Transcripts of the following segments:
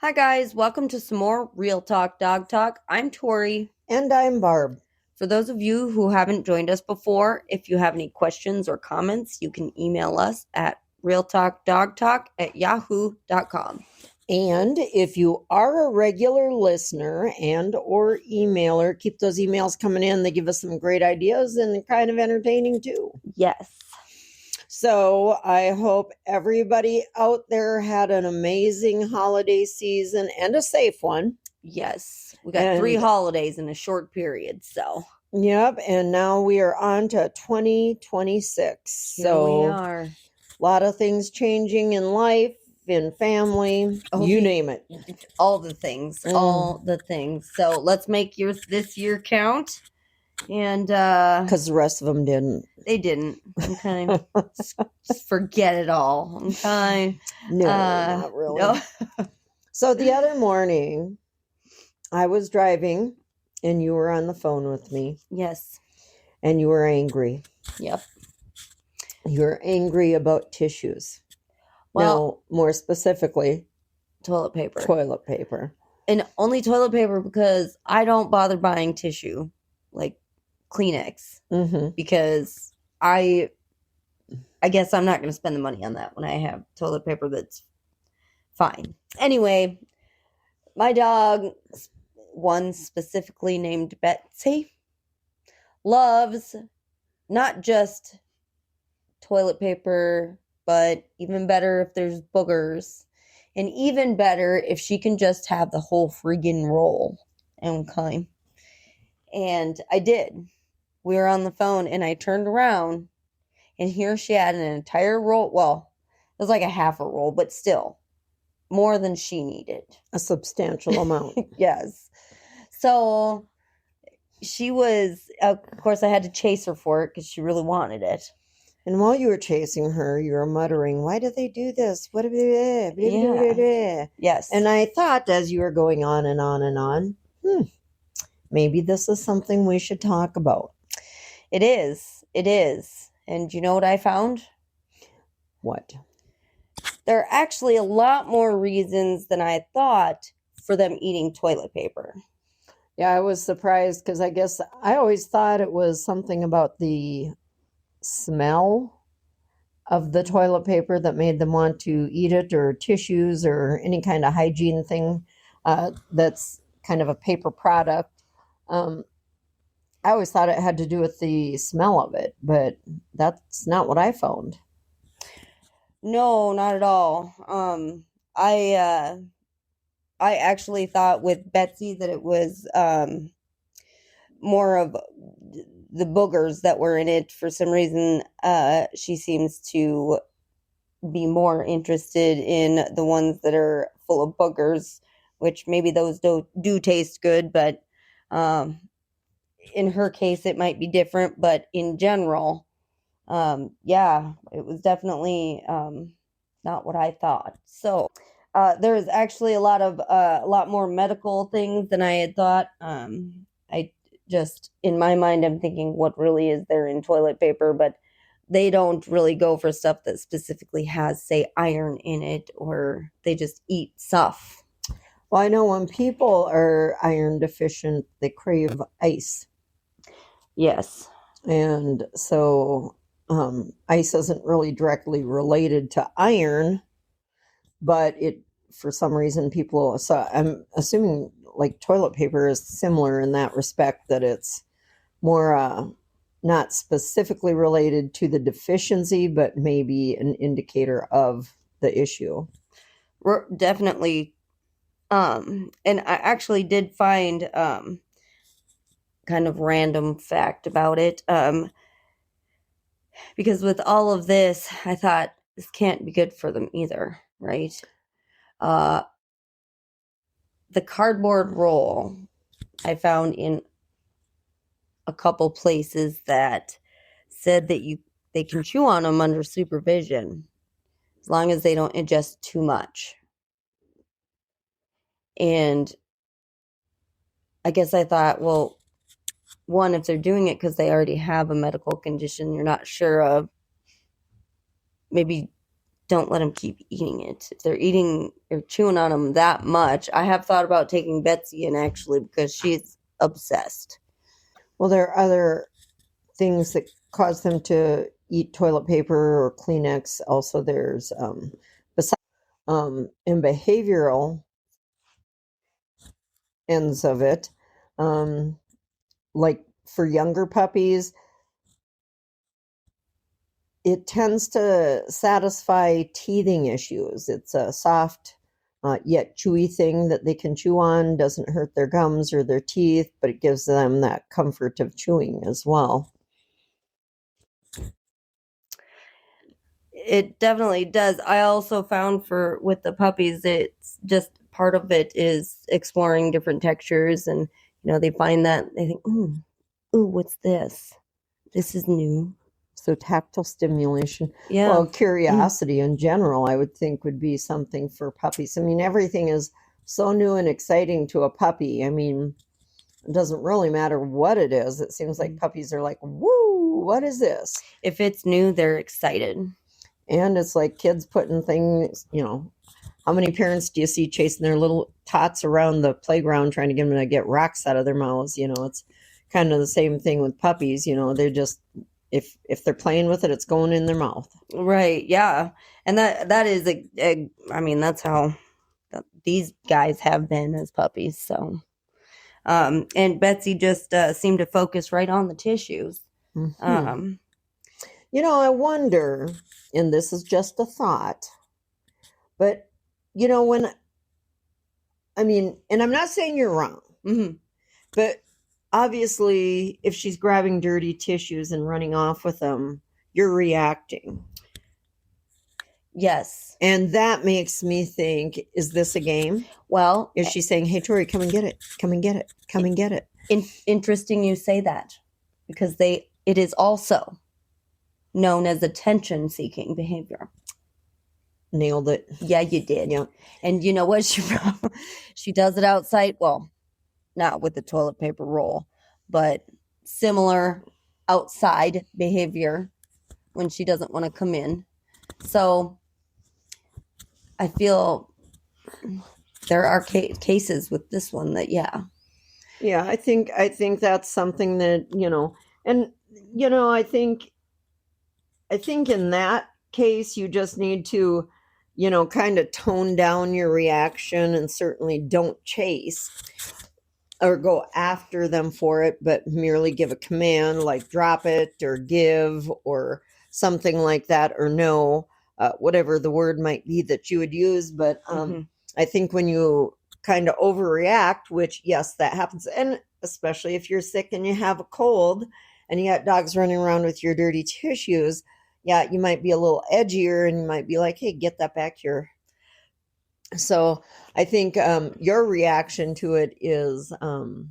Hi, guys. Welcome to some more Real Talk Dog Talk. I'm Tori. And I'm Barb. For those of you who haven't joined us before, if you have any questions or comments, you can email us at realtalkdogtalk@yahoo.com. And if you are a regular listener and or emailer, keep those emails coming in. They give us some great ideas and kind of entertaining too. Yes. So I hope everybody out there had an amazing holiday season and a safe one. Yes. We got 3 holidays in a short period, so. Yep. And now we are on to 2026. Here we are. A lot of things changing in life, in family, you name it. All the things. All the things. So let's make this year count. And because the rest of them didn't. They didn't. Okay. Just forget it all. Okay. No, not really. No. So the other morning, I was driving and you were on the phone with me. Yes. And you were angry. Yep. You were angry about tissues. Well, now, more specifically, toilet paper. Toilet paper. And only toilet paper because I don't bother buying tissue, like Kleenex, because I guess I'm not going to spend the money on that when I have toilet paper that's fine. Anyway, my dog, one specifically named Betsy, loves not just toilet paper, but even better if there's boogers, and even better if she can just have the whole friggin' roll. Okay. And I did. We were on the phone and I turned around and here she had an entire roll. Well, it was like a half a roll, but still more than she needed. A substantial amount. Yes. So she was, of course, I had to chase her for it because she really wanted it. And while you were chasing her, you were muttering, why do they do this? What? Yeah. Yes. And I thought as you were going on and on and on, maybe this is something we should talk about. It is. It is. And you know what I found? What? There are actually a lot more reasons than I thought for them eating toilet paper. Yeah, I was surprised because I guess I always thought it was something about the smell of the toilet paper that made them want to eat it, or tissues, or any kind of hygiene thing that's kind of a paper product. I always thought it had to do with the smell of it, but that's not what I found. No, not at all. I actually thought with Betsy that it was more of the boogers that were in it. For some reason, she seems to be more interested in the ones that are full of boogers, which maybe those do taste good, but in her case, it might be different. But in general, yeah, it was definitely not what I thought. So there is actually a lot more medical things than I had thought. I just, in my mind, I'm thinking, what really is there in toilet paper? But they don't really go for stuff that specifically has, say, iron in it, or they just eat stuff. Well, I know when people are iron deficient, they crave ice. Yes. And so ice isn't really directly related to iron, but it, for some reason, people, so I'm assuming like toilet paper is similar in that respect, that it's more not specifically related to the deficiency, but maybe an indicator of the issue. Definitely. And I actually did find kind of random fact about it. Because with all of this, I thought this can't be good for them either, right? The cardboard roll I found in a couple places that said that they can chew on them under supervision as long as they don't ingest too much. And I guess I thought, well, one, if they're doing it because they already have a medical condition you're not sure of, maybe don't let them keep eating it. If they're eating or chewing on them that much, I have thought about taking Betsy in actually because she's obsessed. Well, there are other things that cause them to eat toilet paper or Kleenex. Also, there's in behavioral ends of it, like for younger puppies, it tends to satisfy teething issues. It's a soft yet chewy thing that they can chew on. Doesn't hurt their gums or their teeth, but it gives them that comfort of chewing as well. It definitely does. I also found with the puppies, it's just part of it is exploring different textures, and they find that they think, ooh, what's this? This is new. So tactile stimulation. Yeah. Well, curiosity in general, I would think would be something for puppies. I mean, everything is so new and exciting to a puppy. I mean, it doesn't really matter what it is. It seems like puppies are like, woo, what is this? If it's new, they're excited. And it's like kids putting things, how many parents do you see chasing their little tots around the playground trying to get them to get rocks out of their mouths? It's kind of the same thing with puppies. They're just, if they're playing with it, it's going in their mouth. Right. Yeah. And that is, I mean, that's how these guys have been as puppies. So, and Betsy just seemed to focus right on the tissues. Mm-hmm. I wonder, and this is just a thought, but, and I'm not saying you're wrong, but obviously if she's grabbing dirty tissues and running off with them, you're reacting. Yes. And that makes me think, is this a game? Well, is she saying, hey, Tori, come and get it, come and get it, come and get it? Interesting you say that, because it is also known as attention-seeking behavior. Nailed it. Yeah, you did. Yeah. And you know what? She does it outside. Well, not with the toilet paper roll, but similar outside behavior when she doesn't want to come in. So I feel there are cases with this one that, yeah. Yeah, I think that's something that, and, I think in that case, you just need to, kind of tone down your reaction and certainly don't chase or go after them for it, but merely give a command like drop it or give or something like that, or no, whatever the word might be that you would use. But I think when you kind of overreact, which, yes, that happens, and especially if you're sick and you have a cold and you got dogs running around with your dirty tissues, yeah, you might be a little edgier and you might be like, hey, get that back here. So I think your reaction to it is, I've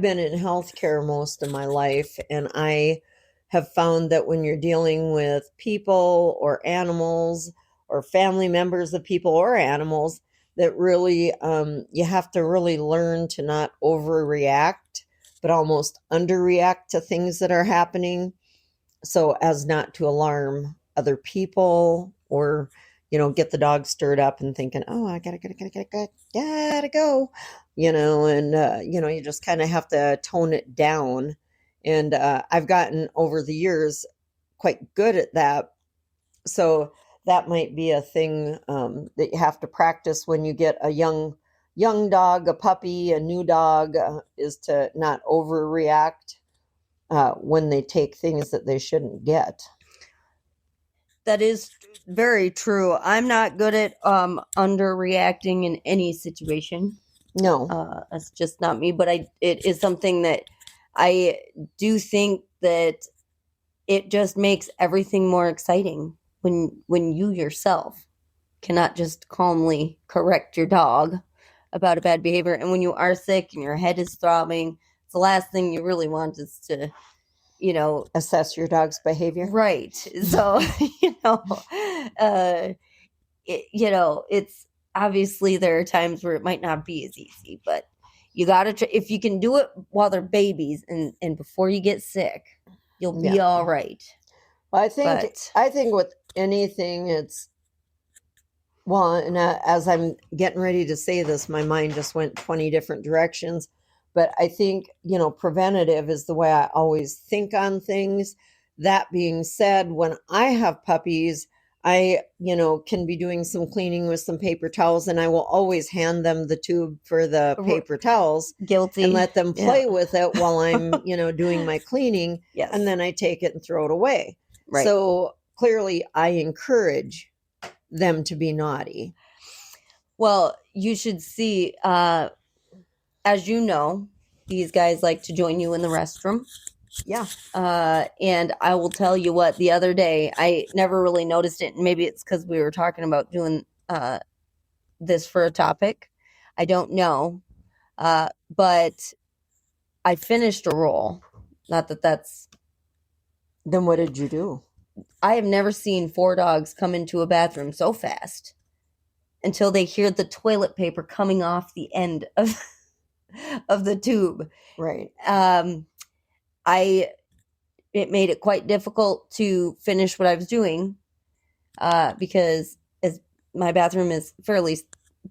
been in healthcare most of my life, and I have found that when you're dealing with people or animals or family members of people or animals, that really you have to really learn to not overreact, but almost underreact to things that are happening, so as not to alarm other people or, get the dog stirred up and thinking, oh, I gotta go, and, you just kind of have to tone it down. And I've gotten over the years quite good at that. So that might be a thing that you have to practice when you get a young dog, a puppy, a new dog, is to not overreact when they take things that they shouldn't get. That is very true. I'm not good at underreacting in any situation. No. That's just not me, but it is something that I do think that it just makes everything more exciting when you yourself cannot just calmly correct your dog about a bad behavior. And when you are sick and your head is throbbing, the last thing you really want is to, assess your dog's behavior. Right. So, it's obviously there are times where it might not be as easy, but you got to if you can do it while they're babies and before you get sick, you'll be all right. Well, I think But with anything, it's well, and as I'm getting ready to say this, my mind just went 20 different directions. But I think, preventative is the way I always think on things. That being said, when I have puppies, I, can be doing some cleaning with some paper towels, and I will always hand them the tube for the paper towels guilty. and let them Yeah. play with it while I'm, doing my cleaning. Yes. And then I take it and throw it away. Right. So clearly I encourage them to be naughty. Well, you should see, as you know, these guys like to join you in the restroom. Yeah. And I will tell you what, the other day, I never really noticed it. And maybe it's because we were talking about doing this for a topic. I don't know. But I finished a roll. Not that that's... Then what did you do? I have never seen 4 dogs come into a bathroom so fast until they hear the toilet paper coming off the end of the tube. Right. It made it quite difficult to finish what I was doing because as my bathroom is fairly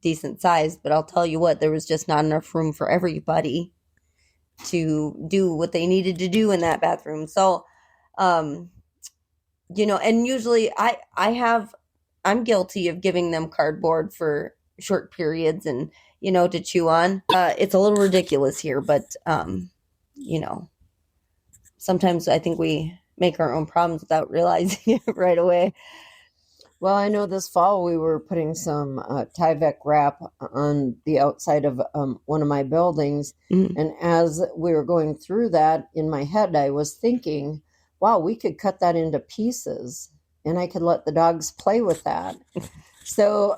decent sized, but I'll tell you what, there was just not enough room for everybody to do what they needed to do in that bathroom. So, and usually I'm guilty of giving them cardboard for short periods and, to chew on. It's a little ridiculous here, but, sometimes I think we make our own problems without realizing it right away. Well, I know this fall we were putting some Tyvek wrap on the outside of one of my buildings. Mm-hmm. And as we were going through that, in my head, I was thinking, wow, we could cut that into pieces and I could let the dogs play with that. So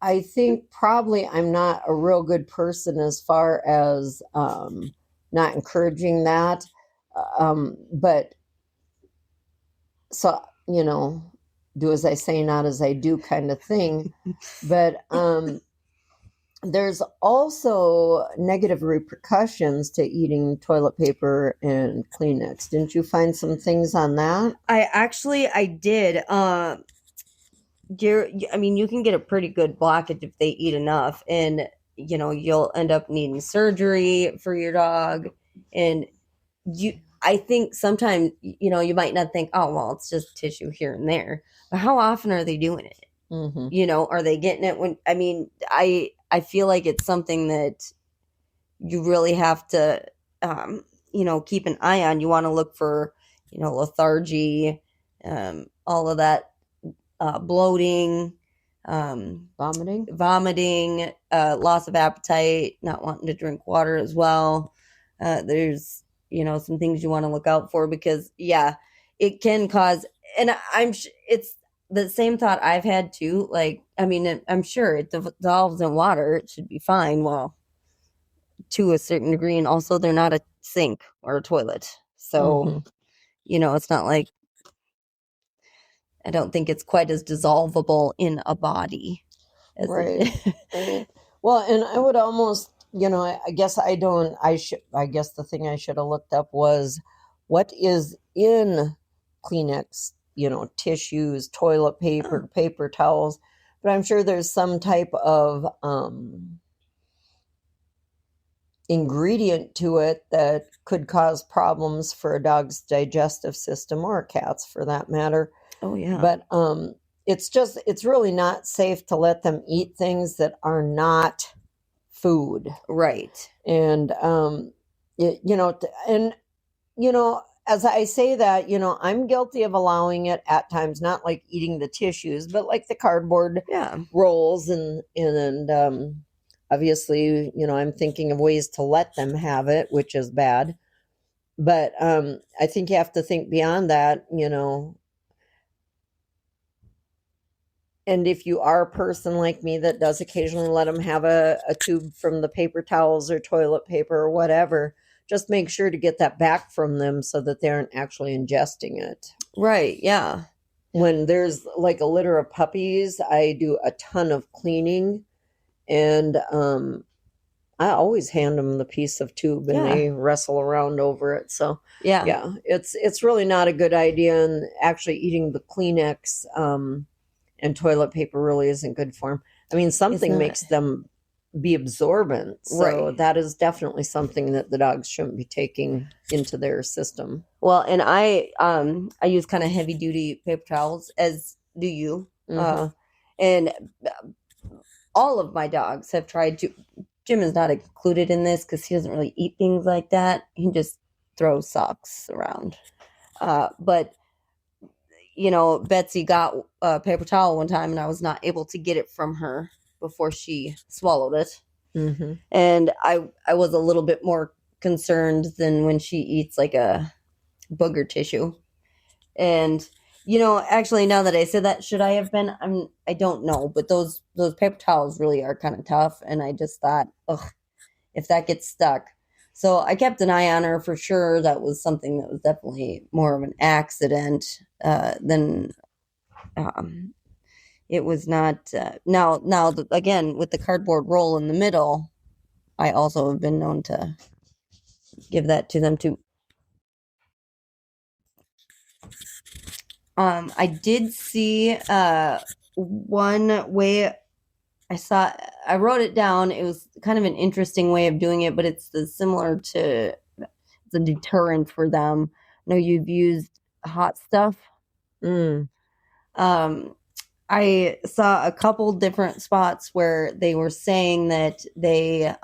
I think probably I'm not a real good person as far as not encouraging that. But so, do as I say, not as I do kind of thing. But there's also negative repercussions to eating toilet paper and Kleenex. Didn't you find some things on that? I did. You can get a pretty good blockage if they eat enough, and you'll end up needing surgery for your dog. And I think sometimes, you might not think, oh, well, it's just tissue here and there. But how often are they doing it? Mm-hmm. Are they getting it when, I feel like it's something that you really have to, keep an eye on. You want to look for, lethargy, all of that, bloating, vomiting, loss of appetite, not wanting to drink water as well. There's, some things you want to look out for because, it can cause, and it's the same thought I've had too. Like, I'm sure it dissolves in water. It should be fine. Well, to a certain degree. And also they're not a sink or a toilet. So, it's not like, I don't think it's quite as dissolvable in a body. As right. Right. Well, and I would almost, I guess the thing I should have looked up was what is in Kleenex, tissues, toilet paper, paper towels. But I'm sure there's some type of ingredient to it that could cause problems for a dog's digestive system or a cat's for that matter. Oh, yeah. But it's really not safe to let them eat things that are not food. Right. And, as I say that, I'm guilty of allowing it at times, not like eating the tissues, but like the cardboard rolls and obviously, I'm thinking of ways to let them have it, which is bad. But I think you have to think beyond that, and if you are a person like me that does occasionally let them have a tube from the paper towels or toilet paper or whatever, just make sure to get that back from them so that they aren't actually ingesting it. Right, yeah. When there's like a litter of puppies, I do a ton of cleaning. And I always hand them the piece of tube and Yeah. they wrestle around over it. So Yeah. yeah, it's really not a good idea. And actually eating the Kleenex and toilet paper really isn't good for them. I mean, something not. makes them be absorbent. So Right. that is definitely something that the dogs shouldn't be taking into their system. Well, and I use kind of heavy duty paper towels, as do you. And all of my dogs have tried to. Jim is not included in this because he doesn't really eat things like that. He just throws socks around. But you know, Betsy got a paper towel one time, and I was not able to get it from her before she swallowed it. And I was a little bit more concerned than when she eats like a booger tissue. And you know, actually, now that I said that, should I have been? I don't know, but those paper towels really are kind of tough, and I just thought, ugh, if that gets stuck. So I kept an eye on her for sure. That was something that was definitely more of an accident than it was not. Again, with the cardboard roll in the middle, I also have been known to give that to them too. I did see one way I wrote it down. It was kind of an interesting way of doing it, but it's similar to the deterrent for them. I know you've used hot stuff. I saw a couple different spots where they were saying that they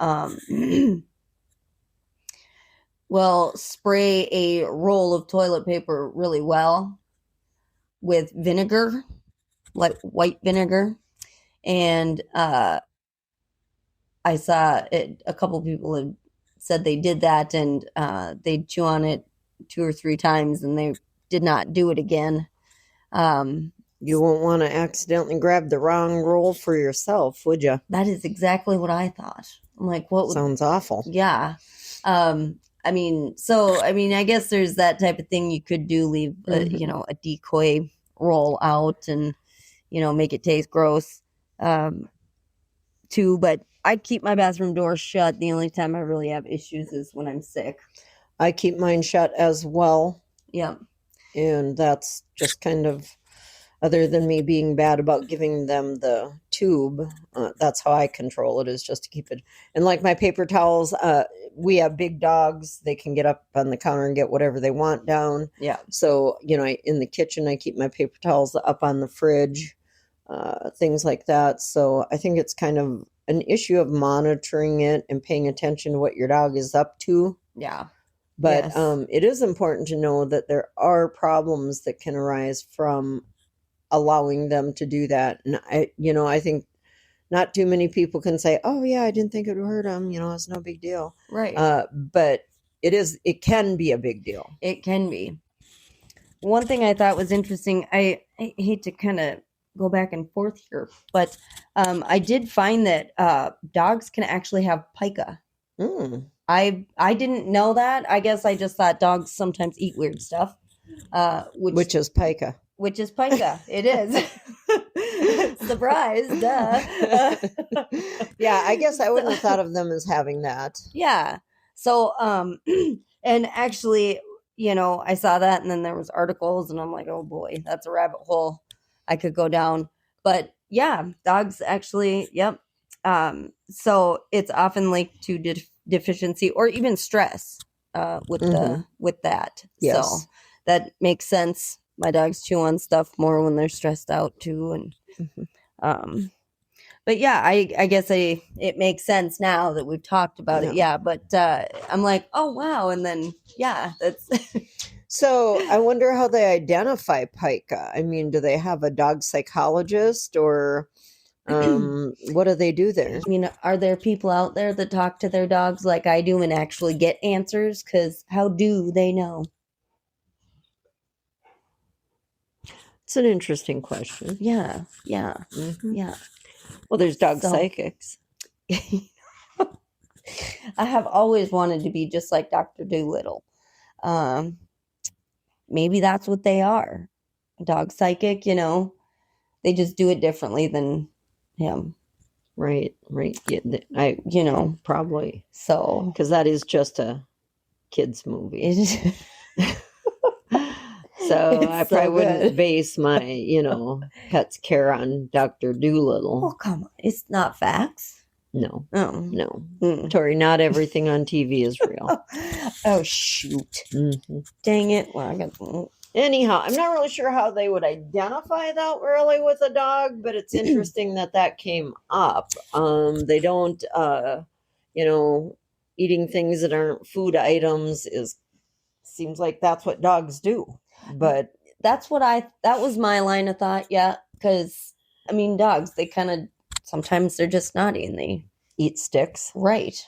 will spray a roll of toilet paper really well with vinegar, like white vinegar. And I saw it, a couple people had said they did that, and they'd chew on it 2 or 3 times and they did not do it again. You won't want to accidentally grab the wrong roll for yourself, would you? That is exactly what I thought. I'm like, what would... Sounds awful. Yeah. I mean, I guess there's that type of thing you could do, leave you know, a decoy roll out and, you know, make it taste gross too, but I keep my bathroom door shut. The only time I really have issues is when I'm sick. I keep mine shut as well. Yeah. And that's just kind of, other than me being bad about giving them the tube, that's how I control it, is just to keep it. And like my paper towels, we have big dogs. They can get up on the counter and get whatever they want down. Yeah. So, you know, in the kitchen, I keep my paper towels up on the fridge, things like that. So I think it's kind of an issue of monitoring it and paying attention to what your dog is up to. Yeah. But Yes. it is important to know that there are problems that can arise from allowing them to do that. And I think not too many people can say, oh yeah, I didn't think it would hurt them. You know, it's no big deal. Right. But it can be a big deal. It can be. One thing I thought was interesting, I hate to kind of go back and forth here, but I did find that dogs can actually have pica. I didn't know that. I guess I just thought dogs sometimes eat weird stuff. Which is pica. Which is pica. It is. Surprise, duh. Yeah, I guess I wouldn't have thought of them as having that. Yeah. So, and actually, you know, I saw that, and then there was articles, and I'm like, oh boy, that's a rabbit hole I could go down. But yeah, dogs actually, yep. So it's often linked to deficiency or even stress with that. Yes. So that makes sense. My dogs chew on stuff more when they're stressed out too, and but yeah, I guess it makes sense now that we've talked about it. Yeah, but I'm like, oh wow, and then yeah, that's. So I wonder how they identify pica. I mean, do they have a dog psychologist, or what do they do there? I mean, are there people out there that talk to their dogs like I do and actually get answers? Because how do they know? It's an interesting question. Yeah. Well, there's dog psychics. I have always wanted to be just like Dr. Dolittle. Maybe that's what they are. A dog psychic, you know. They just do it differently than him. Right. Yeah, you know. probably, So because that is just a kids movie. it, So It's I so probably wouldn't good. base my, pet's care on Dr. oh Doolittle. come on, it's not facts. No, Oh, no. Mm. Tori, not everything on TV is real. Oh shoot! Mhm. Dang it! Well, I got. Anyhow, I'm not really sure how they would identify that really with a dog, but it's interesting that came up. They don't, eating things that aren't food items seems like that's what dogs do. But That was my line of thought. Yeah, because I mean, dogs, they kind of sometimes they're just naughty and they eat sticks, right.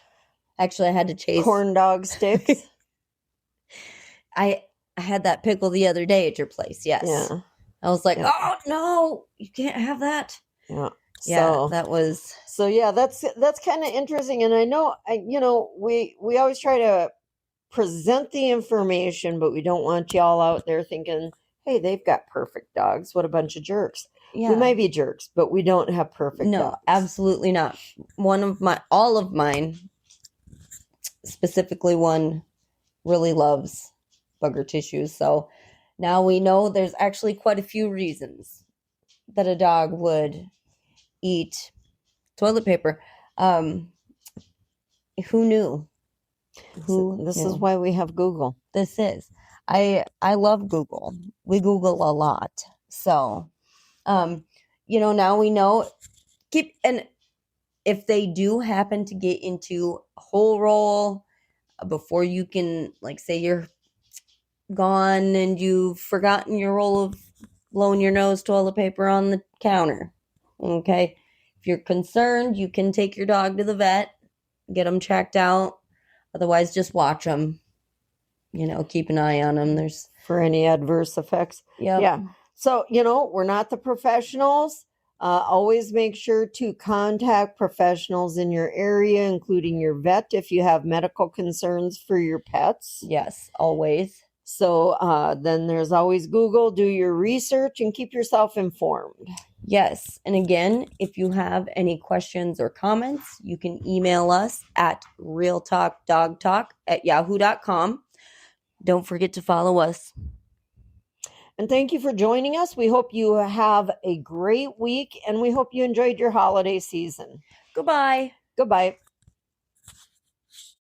Actually, I had to chase corn dog sticks. I had that pickle the other day at your place. Yes. Yeah. I was like, Yeah. oh no, you can't have that. Yeah. Yeah, that was. So yeah, that's kind of interesting. And I know, we always try to present the information, but we don't want y'all out there thinking, hey, they've got perfect dogs. What a bunch of jerks. Yeah. We might be jerks, but we don't have perfect No, dogs. absolutely not. All of mine, specifically one, really loves bugger tissues. So now we know there's actually quite a few reasons that a dog would eat toilet paper. Who knew? This is why we have Google. This is. I love Google. We Google a lot. So, now we know. And if they do happen to get into a whole roll before you can, like, say you're gone and you've forgotten your roll of blowing your nose toilet paper on the counter. Okay. If you're concerned, you can take your dog to the vet, get them checked out. Otherwise, just watch them. Keep an eye on them. There's for any adverse effects. Yep. Yeah. So, we're not the professionals. Always make sure to contact professionals in your area, including your vet, if you have medical concerns for your pets. Yes, always. So then there's always Google. Do your research and keep yourself informed. Yes. And again, if you have any questions or comments, you can email us at realtalkdogtalk@yahoo.com. Don't forget to follow us. And thank you for joining us. We hope you have a great week, and we hope you enjoyed your holiday season. Goodbye. Goodbye.